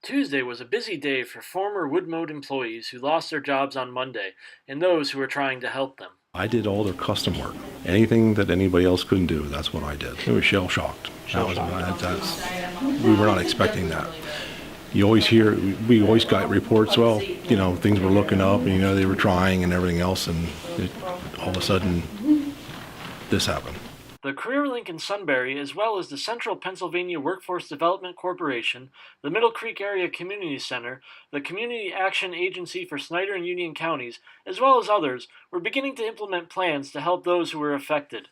Tuesday was a busy day for former Woodmode employees who lost their jobs on Monday and those who were trying to help them. I did all their custom work. Anything that anybody else couldn't do, that's what I did. It was shell-shocked. We were not expecting that. You always hear, we always got reports, well, things were looking up and, they were trying and everything else, and all of a sudden, this happened. The CareerLink in Sunbury, as well as the Central Pennsylvania Workforce Development Corporation, the Middle Creek Area Community Center, the Community Action Agency for Snyder and Union Counties, as well as others, were beginning to implement plans to help those who were affected.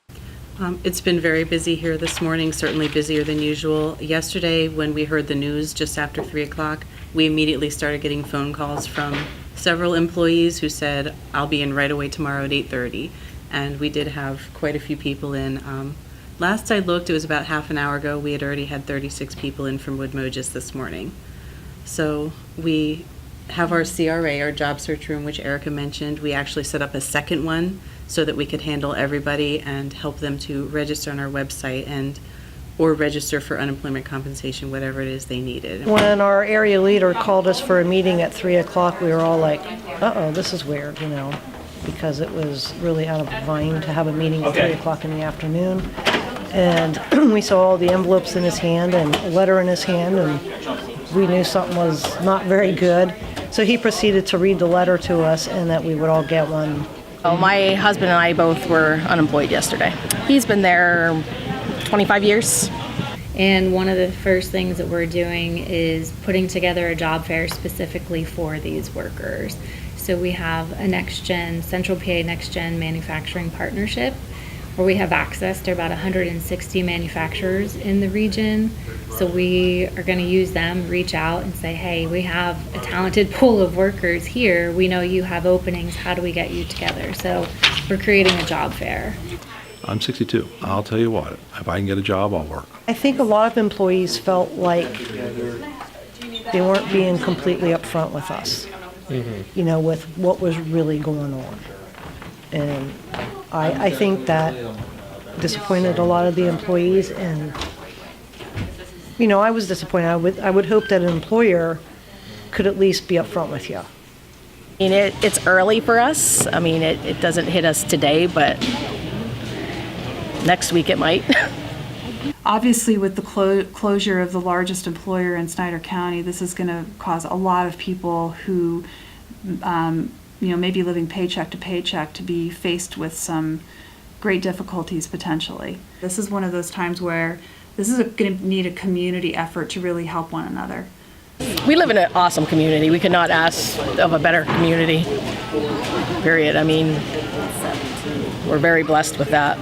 It's been very busy here this morning, certainly busier than usual. Yesterday, when we heard the news just after 3 o'clock, we immediately started getting phone calls from several employees who said, I'll be in right away tomorrow at 8:30. And we did have quite a few people in. Last I looked, it was about half an hour ago, we had already had 36 people in from Woodmode just this morning. So we have our CRA, our job search room, which Erica mentioned. We actually set up a second one so that we could handle everybody and help them to register on our website or register for unemployment compensation, whatever it is they needed. When our area leader called us for a meeting at 3 o'clock, we were all like, uh-oh, this is weird, because it was really out of line to have a meeting at 3 o'clock in the afternoon. And we saw all the envelopes in his hand and a letter in his hand, and we knew something was not very good. So he proceeded to read the letter to us and that we would all get one. Well, my husband and I both were unemployed yesterday. He's been there 25 years. And one of the first things that we're doing is putting together a job fair specifically for these workers. So we have a Central PA Next Gen manufacturing partnership where we have access to about 160 manufacturers in the region. So we are going to use them, reach out and say, hey, we have a talented pool of workers here. We know you have openings. How do we get you together? So we're creating a job fair. I'm 62. I'll tell you what, if I can get a job, I'll work. I think a lot of employees felt like they weren't being completely upfront with us. With what was really going on. And I think that disappointed a lot of the employees, and I was disappointed. I would hope that an employer could at least be upfront with you. It's early for us. It doesn't hit us today, but next week it might. Obviously, with the closure of the largest employer in Snyder County, this is going to cause a lot of people who, may be living paycheck to paycheck to be faced with some great difficulties potentially. This is one of those times where this is going to need a community effort to really help one another. We live in an awesome community. We could not ask of a better community, period. We're very blessed with that.